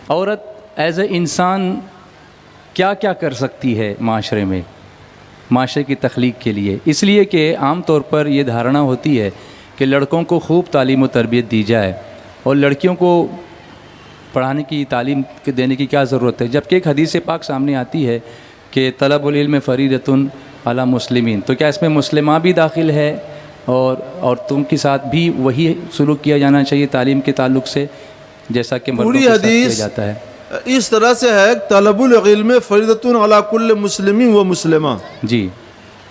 عورت as a انسان کیا کیا کر سکتی ہے معاشرے میں، معاشرے کی تخلیق کے لیے؟ اس لیے کہ عام طور پر یہ دھارنا ہوتی ہے کہ لڑکوں کو خوب تعلیم و تربیت دی جائے اور لڑکیوں کو پڑھانے کی تعلیم دینے کی کیا ضرورت ہے، جبکہ ایک حدیث پاک سامنے آتی ہے کہ طلب العلم فریضۃ علی مسلمین، تو کیا اس میں مسلمہ بھی داخل ہے اور عورتوں کے ساتھ بھی وہی سلوک کیا جانا چاہیے تعلیم کے تعلق سے جیسا کہ مردوں کے ساتھ کیا جاتا ہے؟ اس طرح سے ہے طلب العلم فریضۃ علی کل مسلم و مسلمہ، جی،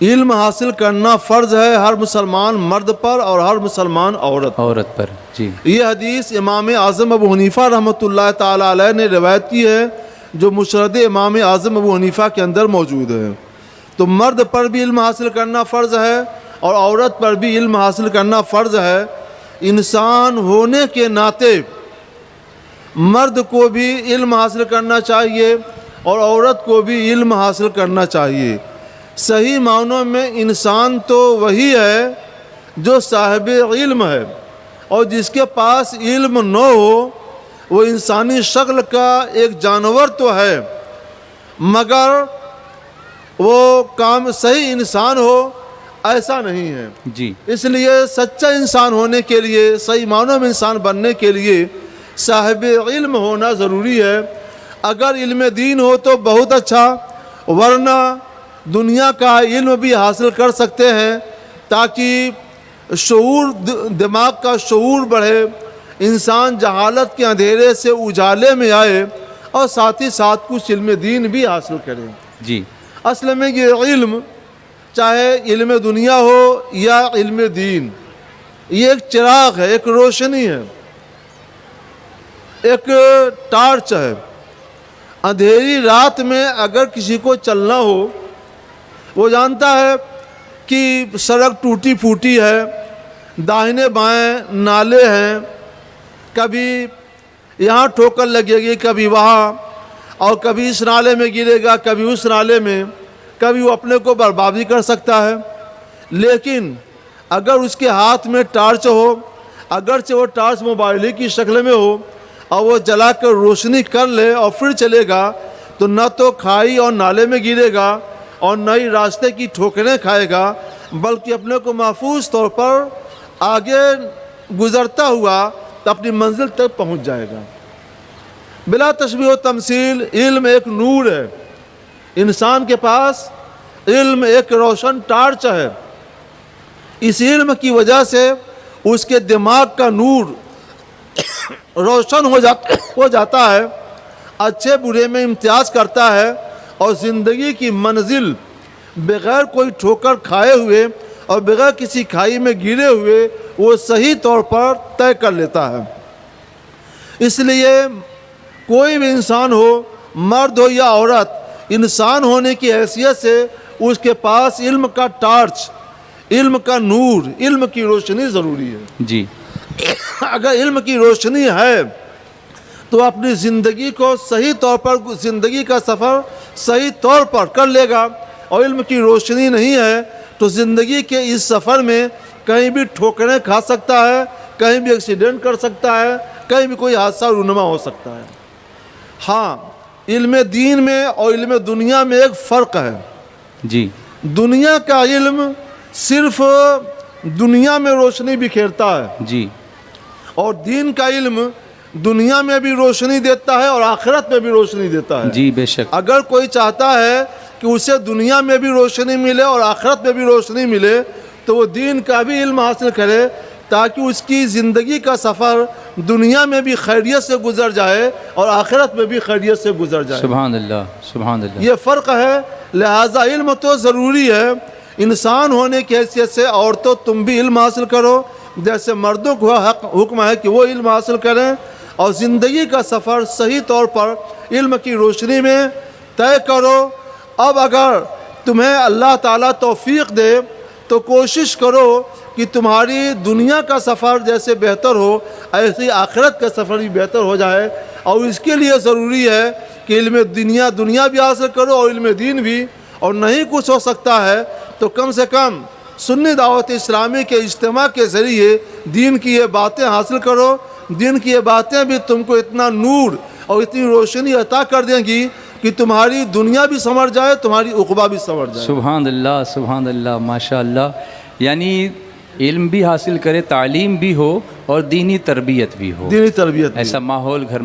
علم حاصل کرنا فرض ہے ہر مسلمان مرد پر اور ہر مسلمان عورت پر، جی۔ یہ حدیث امام اعظم ابو حنیفہ رحمۃ اللہ تعالی علیہ نے روایت کی ہے، جو مسند امام اعظم ابو حنیفہ کے اندر موجود ہے۔ تو مرد پر بھی علم حاصل کرنا فرض ہے اور عورت پر بھی علم حاصل کرنا فرض ہے۔ انسان ہونے کے ناطے مرد کو بھی علم حاصل کرنا چاہیے اور عورت کو بھی علم حاصل کرنا چاہیے۔ صحیح معنوں میں انسان تو وہی ہے جو صاحب علم ہے، اور جس کے پاس علم نہ ہو وہ انسانی شکل کا ایک جانور تو ہے، مگر وہ کام صحیح انسان ہو ایسا نہیں ہے۔ جی، اس لیے سچا انسان ہونے کے لیے، صحیح معنوں میں انسان بننے کے لیے صاحب علم ہونا ضروری ہے۔ اگر علم دین ہو تو بہت اچھا، ورنہ دنیا کا علم بھی حاصل کر سکتے ہیں تاکہ شعور، دماغ کا شعور بڑھے، انسان جہالت کے اندھیرے سے اجالے میں آئے اور ساتھ ہی ساتھ کچھ علم دین بھی حاصل کرے۔ جی، اصل میں یہ علم، چاہے علم دنیا ہو یا علم دین، یہ ایک چراغ ہے، ایک روشنی ہے، ایک ٹارچ ہے۔ اندھیری رات میں اگر کسی کو چلنا ہو، وہ جانتا ہے کہ سڑک ٹوٹی پھوٹی ہے، داہنے بائیں نالے ہیں، کبھی یہاں ٹھوکر لگے گی، کبھی وہاں، اور کبھی اس نالے میں گرے گا، کبھی اس نالے میں، کبھی وہ اپنے کو بربادی کر سکتا ہے۔ لیکن اگر اس کے ہاتھ میں ٹارچ ہو، اگرچہ وہ ٹارچ موبائل کی شکل میں ہو، اور وہ جلا کر روشنی کر لے اور پھر چلے گا، تو نہ تو کھائی اور نالے میں گرے گا اور نہ ہی راستے کی ٹھوکریں کھائے گا، بلکہ اپنے کو محفوظ طور پر آگے گزرتا ہوا اپنی منزل تک پہنچ جائے گا۔ بلا تشبیہ و تمثیل علم ایک نور ہے، انسان کے پاس علم ایک روشن ٹارچ ہے۔ اس علم کی وجہ سے اس کے دماغ کا نور روشن ہو جاتا ہے، اچھے برے میں امتیاز کرتا ہے، اور زندگی کی منزل بغیر کوئی ٹھوکر کھائے ہوئے اور بغیر کسی کھائی میں گرے ہوئے وہ صحیح طور پر طے کر لیتا ہے۔ اس لیے کوئی بھی انسان ہو، مرد ہو یا عورت، انسان ہونے کی حیثیت سے اس کے پاس علم کا ٹارچ، علم کا نور، علم کی روشنی ضروری ہے۔ جی، اگر علم کی روشنی ہے تو اپنی زندگی کو صحیح طور پر، زندگی کا سفر صحیح طور پر کر لے گا، اور علم کی روشنی نہیں ہے تو زندگی کے اس سفر میں کہیں بھی ٹھوکریں کھا سکتا ہے، کہیں بھی ایکسیڈنٹ کر سکتا ہے، کہیں بھی کوئی حادثہ رونما ہو سکتا ہے۔ ہاں، علم دین میں اور علم دنیا میں ایک فرق ہے۔ جی، دنیا کا علم صرف دنیا میں روشنی بکھیرتا ہے، جی، اور دین کا علم دنیا میں بھی روشنی دیتا ہے اور آخرت میں بھی روشنی دیتا ہے۔ جی، بے شک۔ اگر کوئی چاہتا ہے کہ اسے دنیا میں بھی روشنی ملے اور آخرت میں بھی روشنی ملے تو وہ دین کا بھی علم حاصل کرے تاکہ اس کی زندگی کا سفر دنیا میں بھی خیریت سے گزر جائے اور آخرت میں بھی خیریت سے گزر جائے۔ سبحان اللہ، سبحان اللہ۔ یہ فرق ہے، لہٰذا علم تو ضروری ہے۔ انسان ہونے کی حیثیت سے عورتوں تم بھی علم حاصل کرو، جیسے مردوں کو حکم ہے کہ وہ علم حاصل کریں، اور زندگی کا سفر صحیح طور پر علم کی روشنی میں طے کرو۔ اب اگر تمہیں اللہ تعالیٰ توفیق دے تو کوشش کرو کہ تمہاری دنیا کا سفر جیسے بہتر ہو، ایسی آخرت کا سفر بھی بہتر ہو جائے، اور اس کے لیے ضروری ہے کہ علم دنیا بھی حاصل کرو اور علم دین بھی، اور نہیں کچھ ہو سکتا ہے تو کم سے کم سنی دعوت اسلامی کے اجتماع کے ذریعے دین کی یہ باتیں حاصل کرو۔ دین کی یہ باتیں بھی تم کو اتنا نور اور اتنی روشنی عطا کر دیں گی کہ تمہاری دنیا بھی سنور جائے، تمہاری عقبہ بھی سنور جائے۔ سبحان اللہ ماشاء اللہ، یعنی علم بھی حاصل کرے، تعلیم بھی ہو اور دینی تربیت بھی ہو، دینی تربیت بھی۔ ایسا ماحول گھر میں